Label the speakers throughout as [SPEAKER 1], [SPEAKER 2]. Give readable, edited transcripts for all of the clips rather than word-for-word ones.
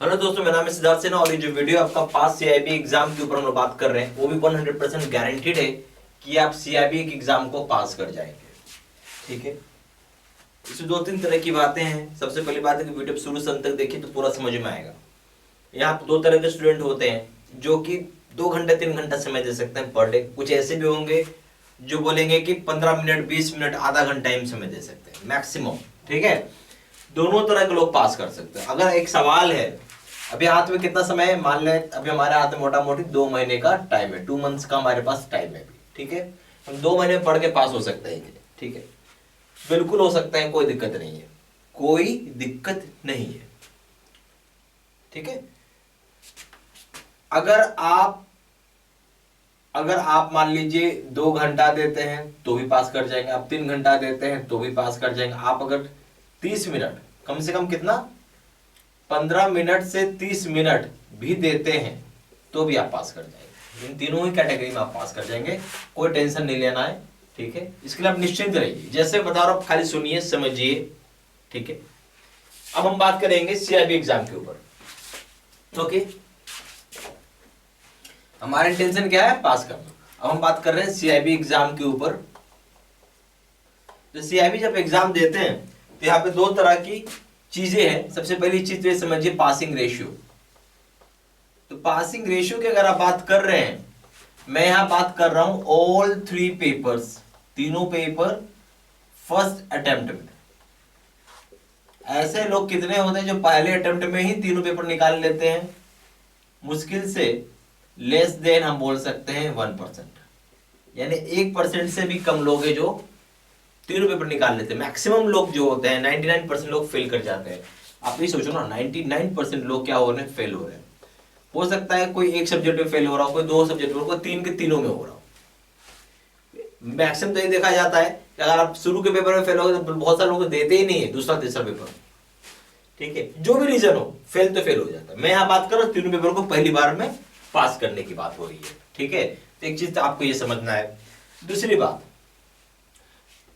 [SPEAKER 1] Hello दोस्तों, मेरा नाम है सिद्धार्थ सिन्हा और ये जो वीडियो आपका पास सीआईबी एग्जाम के ऊपर हम लोग बात कर रहे हैं वो भी 100% गारंटीड है कि आप सीआईबी के एग्जाम को पास कर जाएंगे। ठीक है, इसमें दो तीन तरह की बातें हैं। सबसे पहली बात है कि वीडियो शुरू से अंत तक देखिए तो पूरा समझ में आएगा। यहाँ पे दो तरह के स्टूडेंट होते हैं जो कि 2 घंटे 3 घंटा समय दे सकते हैं पर डे। कुछ ऐसे भी होंगे जो बोलेंगे कि 15 मिनट 20 मिनट आधा घंटा ही समय दे सकते हैं मैक्सिमम। ठीक है, दोनों तरह के लोग पास कर सकते हैं। अगर एक सवाल है, अभी हाथ में कितना समय है, मान लें अभी हमारे हाथ में मोटा मोटी 2 महीने का टाइम है, 2 मंथ्स का हमारे पास टाइम है। ठीक है, हम 2 महीने पढ़ के पास हो सकते हैं। ठीक है, बिल्कुल हो सकता है, कोई दिक्कत नहीं है, कोई दिक्कत नहीं है। ठीक है, अगर आप मान लीजिए 2 घंटा देते हैं तो भी पास कर जाएंगे, आप 3 घंटा देते हैं तो भी पास कर जाएंगे। आप अगर 30 मिनट, कम से कम कितना, 15 मिनट से 30 मिनट भी देते हैं तो भी आप पास कर जाएंगे। इन तीनों ही कैटेगरी में आप पास कर जाएंगे, कोई टेंशन नहीं लेना है। ठीक है, इसके लिए आप निश्चिंत रहिए, जैसे बता रहा हूं खाली सुनिए समझिए। ठीक है, अब हम बात करेंगे सीआईबी एग्जाम के ऊपर। ओके, हमारा इंटेंशन क्या है, पास करना। अब हम बात कर रहे हैं सीआईबी एग्जाम के ऊपर। तो सीआईबी जब एग्जाम देते हैं तो यहाँ पे दो तरह की चीजें हैं। सबसे पहली चीज तो ये समझिए, पासिंग रेशियो। तो पासिंग रेशियो की अगर आप बात कर रहे हैं, मैं यहां बात कर रहा हूं ऑल 3 पेपर्स, तीनों पेपर फर्स्ट अटेम्प्ट में। ऐसे लोग कितने होते हैं जो पहले अटेम्प्ट में ही तीनों पेपर निकाल लेते हैं? मुश्किल से लेस देन हम बोल सकते हैं 1%, यानी 1% से भी कम लोग हैं जो तीनों पेपर निकाल लेते हैं। मैक्सिमम लोग जो होते हैं 99% लोग फेल कर जाते हैं। आप ये सोचो ना, 99% लोग क्या हो रहे हैं, फेल हो रहे हैं। हो सकता है कोई एक सब्जेक्ट में फेल हो रहा हो, कोई 2 सब्जेक्ट में, कोई 3 के तीनों में हो रहा हो। मैक्सिमम तो ये देखा जाता है कि अगर आप शुरू के पेपर में फेल हो गए तो बहुत सारे लोग देते ही नहीं है दूसरा तीसरा पेपर। ठीक है, जो भी रीजन हो, फेल तो फेल हो जाता है। मैं यहाँ बात कर रहा हूँ तीनों पेपर को पहली बार में पास करने की बात हो रही है। ठीक है, तो एक चीज तो आपको ये समझना है। दूसरी बात,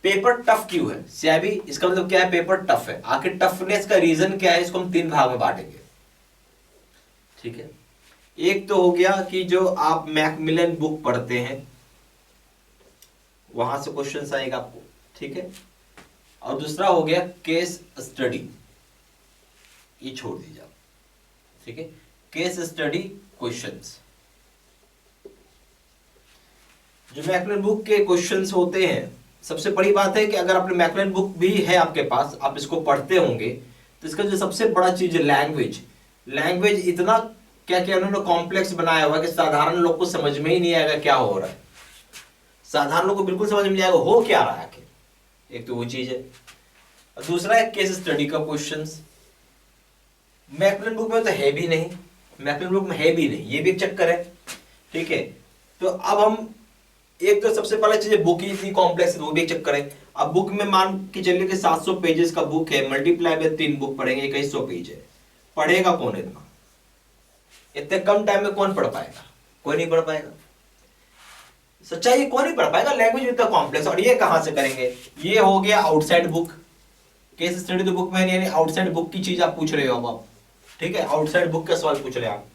[SPEAKER 1] पेपर टफ क्यों है सीआईबी? इसका मतलब क्या है, पेपर टफ है। आखिर टफनेस का रीजन क्या है, इसको हम 3 भाग में बांटेंगे। ठीक है, एक तो हो गया कि जो आप मैकमिलन बुक पढ़ते हैं वहां से क्वेश्चंस आएगा आपको। ठीक है, और दूसरा हो गया केस स्टडी, ये छोड़ दीजिए आप। ठीक है, केस स्टडी क्वेश्चंस, जो मैकमिलन बुक के क्वेश्चंस होते हैं। सबसे बड़ी बात है कि अगर आपने मैकमिलन बुक भी है आपके पास, आप इसको पढ़ते होंगे, तो इसका जो सबसे बड़ा चीज है लैंग्वेज इतना क्या क्या उन्होंने कॉम्प्लेक्स बनाया हुआ कि साधारण लोग को समझ में ही नहीं आएगा क्या हो रहा है। साधारण लोग को बिल्कुल समझ में नहीं आएगा हो क्या रहा है आखिर। एक तो वो चीज है, और दूसरा है केस स्टडी का क्वेश्चंस। मैकमिलन बुक में तो है भी नहीं, मैकमिलन बुक में है भी नहीं, ये भी एक चक्कर है। ठीक है, तो अब हम एक तो सबसे पहले चीज, बुक ही इतनी कॉम्प्लेक्स है, वो भी एक चक्कर है। अब बुक में मान के चलिए कि 700 पेजेस का बुक है, मल्टीप्लाई बाय 3 बुक पढ़ेंगे, 2100 पेज है। पढ़ेगा कौन इतना? इतने कम टाइम में कौन पढ़ पाएगा? कोई नहीं पढ़ पाएगा। सच्चाई कौन नहीं पढ़ पाएगा, लैंग्वेज इतना कॉम्प्लेक्स। और ये कहां से करेंगे? ये हो गया आउटसाइड बुक। केस स्टडी तो बुक में नहीं, आउटसाइड बुक की चीज आप पूछ रहे हो अब। ठीक है, आउटसाइड बुक का सवाल पूछ रहे हैं आप।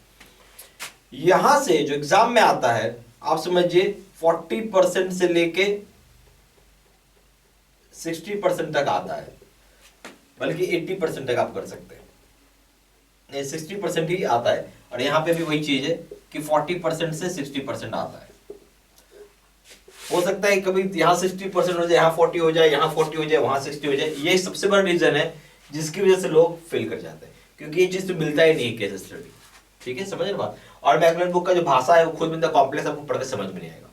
[SPEAKER 1] यहां से जो एग्जाम में आता है, आप समझिए 40% से लेके 60% तक आता है, बल्कि 80% तक आप कर सकते हैं। 60% ही आता है, और यहां पे भी वही चीज है कि 40% से 60% आता है। हो सकता है कभी यहां 60% हो जाए, यहां 40 हो जाए, यहां 40 हो जाए, वहां 60 हो जाए। ये सबसे बड़ा रीजन है जिसकी वजह से लोग फेल कर जाते हैं, क्योंकि ये चीज तो मिलता ही नहीं केस स्टडी। ठीक है, समझ रहे बात? और मैकमिलन बुक का जो भाषा है वो खुद में कॉम्प्लेक्स, आपको पढ़ के समझ में नहीं आएगा।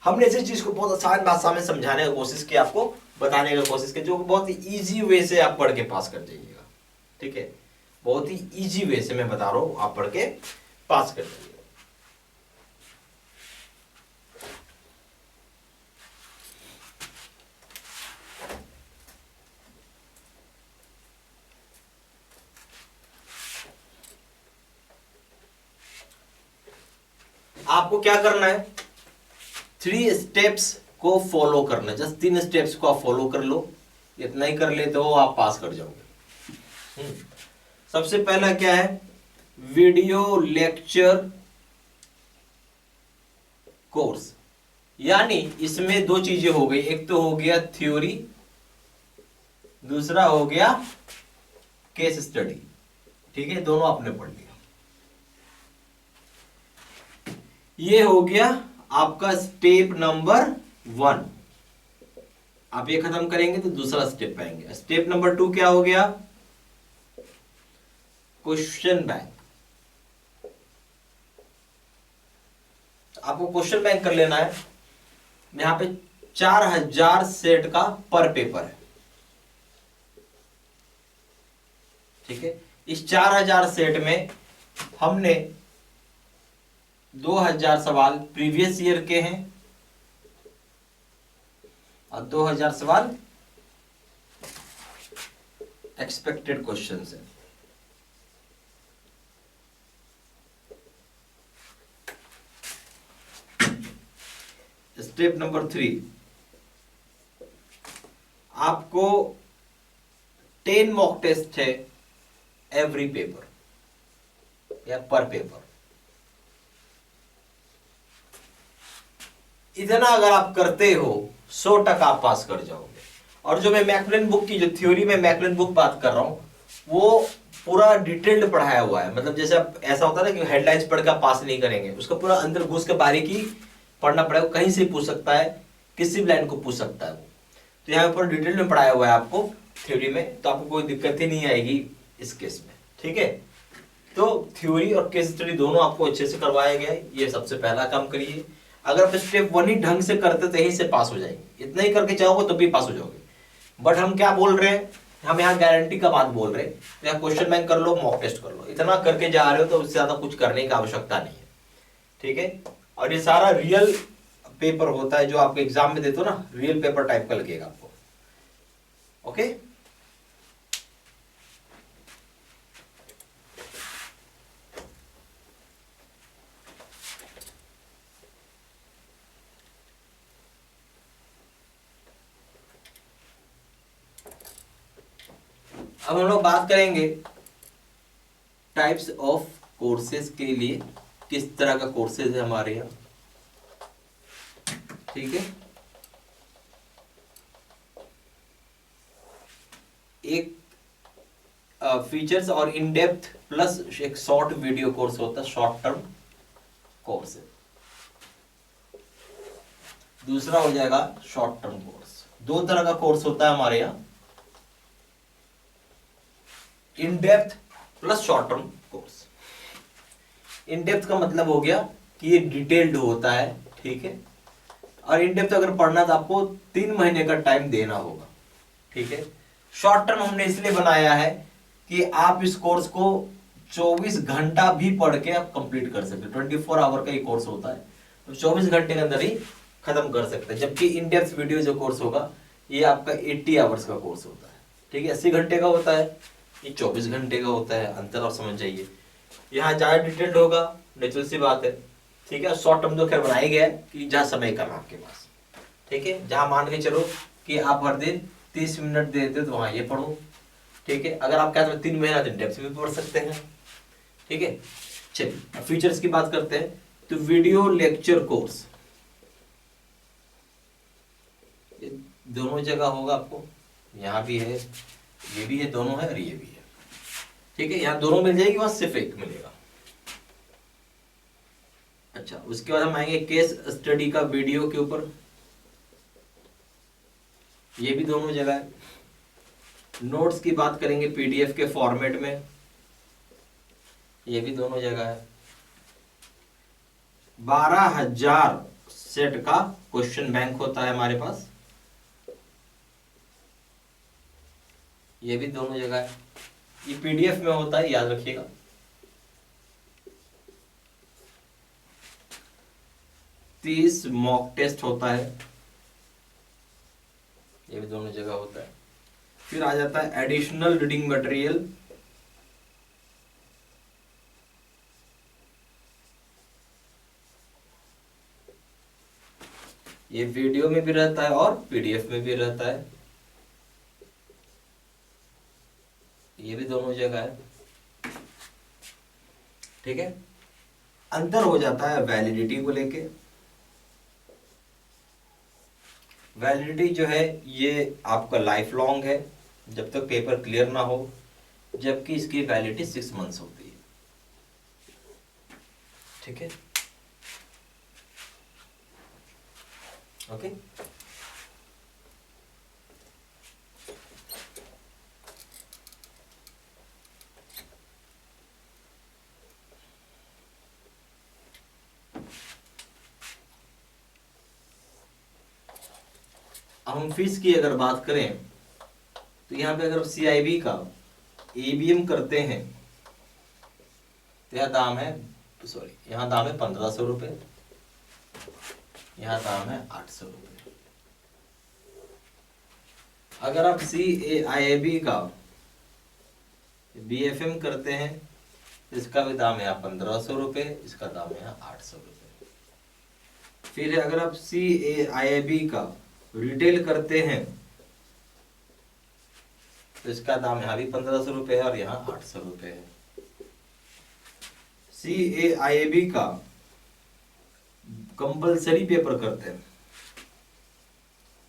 [SPEAKER 1] हमने इसी चीज को बहुत आसान भाषा में समझाने की कोशिश की, आपको बताने की कोशिश की, जो बहुत ही इजी वे से आप पढ़ के पास कर जाइएगा। ठीक है, बहुत ही इजी वे से मैं बता रहा हूं, आप पढ़ के पास कर जाइएगा। आपको क्या करना है, 3 स्टेप्स को फॉलो करना है। जस्ट 3 स्टेप्स को आप फॉलो कर लो, इतना ही कर लेते हो आप पास कर जाओगे। सबसे पहला क्या है, वीडियो लेक्चर कोर्स। यानी इसमें दो चीजें हो गई, एक तो हो गया थ्योरी, दूसरा हो गया केस स्टडी। ठीक है, दोनों आपने पढ़ लिया। ये हो गया आपका स्टेप नंबर 1। आप ये खत्म करेंगे तो दूसरा स्टेप आएंगे। स्टेप नंबर 2 क्या हो गया? Question bank. आपको क्वेश्चन बैंक कर लेना है। यहां पे 4000 सेट का पर पेपर है। ठीक है, इस 4000 सेट में हमने 2000 सवाल प्रीवियस ईयर के हैं और 2000 सवाल एक्सपेक्टेड क्वेश्चंस हैं। स्टेप नंबर 3, आपको 10 मॉक टेस्ट है एवरी पेपर या पर पेपर। इतना अगर आप करते हो 100% आप पास कर जाओगे। और जो मैं मैकमिलन बुक की, जो थ्योरी में मैकमिलन बुक बात कर रहा हूं, वो पूरा डिटेल्ड पढ़ाया हुआ है। मतलब जैसे आप, ऐसा होता है ना कि हेडलाइंस पढ़ कर पास नहीं करेंगे, उसका पूरा अंदर घुस के बारीकी पढ़ना पड़ेगा। कहीं से पूछ सकता है, किसी भी लाइन को पूछ सकता है वो। तो यहाँ पर डिटेल में पढ़ाया हुआ है आपको थ्योरी में, तो आपको कोई दिक्कत ही नहीं आएगी इस केस में। ठीक है, तो थ्योरी और केस स्टडी दोनों आपको अच्छे से करवाया गया है। ये सबसे पहला काम करिए। अगर आप स्टेप 1 ही ढंग से करते तो यहीं से पास हो जाएंगे। इतना ही करके चाहोगे तो भी पास हो जाओगे। बट हम क्या बोल रहे हैं, हम यहाँ गारंटी का बात बोल रहे हैं। तो यहाँ क्वेश्चन बैंक कर लो, मॉक टेस्ट कर लो, इतना करके जा रहे हो तो उससे ज्यादा कुछ करने की आवश्यकता नहीं है। ठीक है, और ये सारा रियल पेपर होता है जो आपके एग्जाम में देते हो ना, रियल पेपर टाइप का लगेगा आपको। ओके, अब हम लोग बात करेंगे टाइप्स ऑफ कोर्सेज के लिए, किस तरह का कोर्सेज है हमारे यहाँ। ठीक है, एक फीचर्स और इन डेप्थ प्लस एक शॉर्ट वीडियो कोर्स होता है, शॉर्ट टर्म कोर्स है। दूसरा हो जाएगा शॉर्ट टर्म कोर्स। दो तरह का कोर्स होता है हमारे यहाँ, in depth plus short term course. In depth का मतलब हो गया कि ये डिटेल्ड होता है। ठीक है, और इन डेप्थ अगर पढ़ना तो आपको 3 महीने का टाइम देना होगा। ठीक है, शॉर्ट टर्म हमने इसलिए बनाया है कि आप इस कोर्स को 24 घंटा भी पढ़ के आप कंप्लीट कर सकते हैं। 24 आवर का ये कोर्स होता है, तो 24 घंटे के अंदर ही खत्म कर सकते हैं। जबकि इन डेप्थ वीडियो जो कोर्स होगा ये आपका 80 आवर्स का कोर्स होता है। ठीक है, 80 घंटे का होता है, ये 24 घंटे का होता है। अंतर आप समझ जाइए। यहाँ ज्यादा डिटेल्ड होगा, नेचुरल सी बात है। ठीक है, शॉर्ट टर्म तो खैर बनाया गया है कि जहाँ समय कम है आपके पास। ठीक है, जहाँ मान के चलो कि आप हर दिन 30 मिनट देते हो तो वहाँ ये पढ़ो। ठीक है, अगर आप कहते हो 3 महीना तो डेप्थ भी पढ़ सकते हैं। ठीक है, चलिए फीचर्स की बात करते हैं। तो वीडियो लेक्चर कोर्स दोनों जगह होगा आपको, यहाँ भी है, ये भी है, दोनों है और ये भी है। ठीक है, यहाँ दोनों मिल जाएगी, वहां सिर्फ एक मिलेगा। अच्छा, उसके बाद हम आएंगे केस स्टडी का वीडियो के ऊपर। ये भी दोनों जगह है। नोट्स की बात करेंगे पीडीएफ के फॉर्मेट में, ये भी दोनों जगह है। 12,000 सेट का क्वेश्चन बैंक होता है हमारे पास, ये भी दोनों जगह है। ये पीडीएफ में होता है, याद रखिएगा। तीस मॉक टेस्ट होता है, ये भी दोनों जगह होता है। फिर आ जाता है एडिशनल रीडिंग मटेरियल, ये वीडियो में भी रहता है और पीडीएफ में भी रहता है, ये भी दोनों जगह है। ठीक है। अंतर हो जाता है वैलिडिटी को लेके। वैलिडिटी जो है ये आपका लाइफ लॉन्ग है, जब तक पेपर क्लियर ना हो, जबकि इसकी वैलिडिटी 6 मंथ्स होती है। ठीक है, ओके। अब हम फीस की अगर बात करें तो यहाँ पे अगर CIB का ABM करते हैं तो यह दाम है, सॉरी यहाँ दाम है 1500 रुपये, यहाँ दाम है 800 रुपये। अगर आप CAIAB का BFM करते हैं इसका भी दाम है यहाँ 1500 रुपये, इसका दाम है यहाँ 800 रुपये। फिर अगर आप CAIAB का रिटेल करते हैं तो इसका दाम यहाँ भी 1500 रुपये है और यहाँ 800 रुपये है। CAIAB का कंपलसरी पेपर करते हैं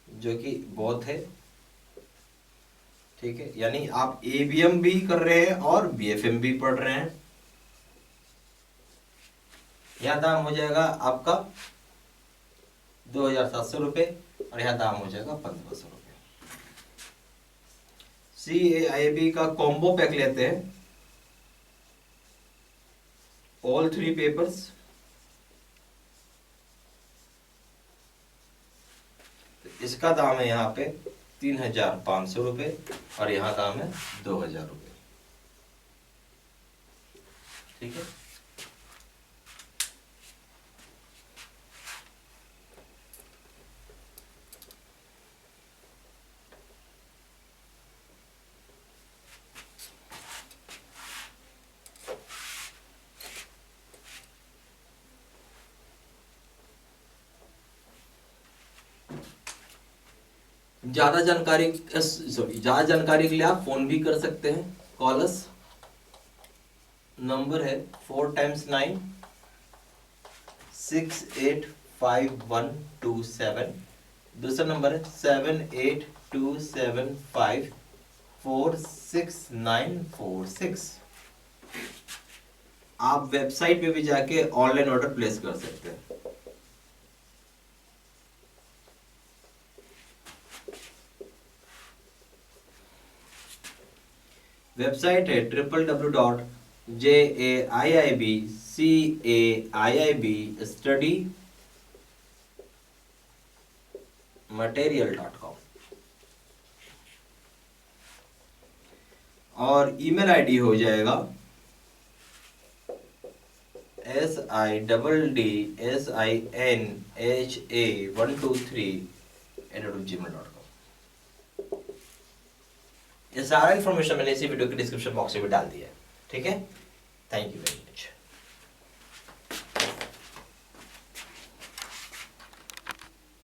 [SPEAKER 1] जो कि बहुत है, ठीक है, यानी आप ABM भी कर रहे हैं और BFM भी पढ़ रहे हैं, यह दाम हो जाएगा आपका 2700 रुपये और यह दाम हो जाएगा 1500 रुपये। CAIAB का कॉम्बो पैक लेते हैं, ऑल 3 पेपर्स, इसका दाम है यहाँ पे 3500 रुपये और यहाँ दाम है 2000 रुपये। ठीक है, ज्यादा जानकारी के लिए आप फोन भी कर सकते हैं, कॉलस नंबर है 4 × 9 685127, दूसरा नंबर है 7827546946। आप वेबसाइट पे भी जाके ऑनलाइन ऑर्डर प्लेस कर सकते हैं। वेबसाइट है www.jaibcaiibstudymaterial.com और ईमेल आईडी हो जाएगा siddsinh123@gmail.com। ये सारा इन्फॉर्मेशन मैंने इसी वीडियो के डिस्क्रिप्शन बॉक्स में भी डाल दिया है। ठीक है, थैंक यू वेरी मच।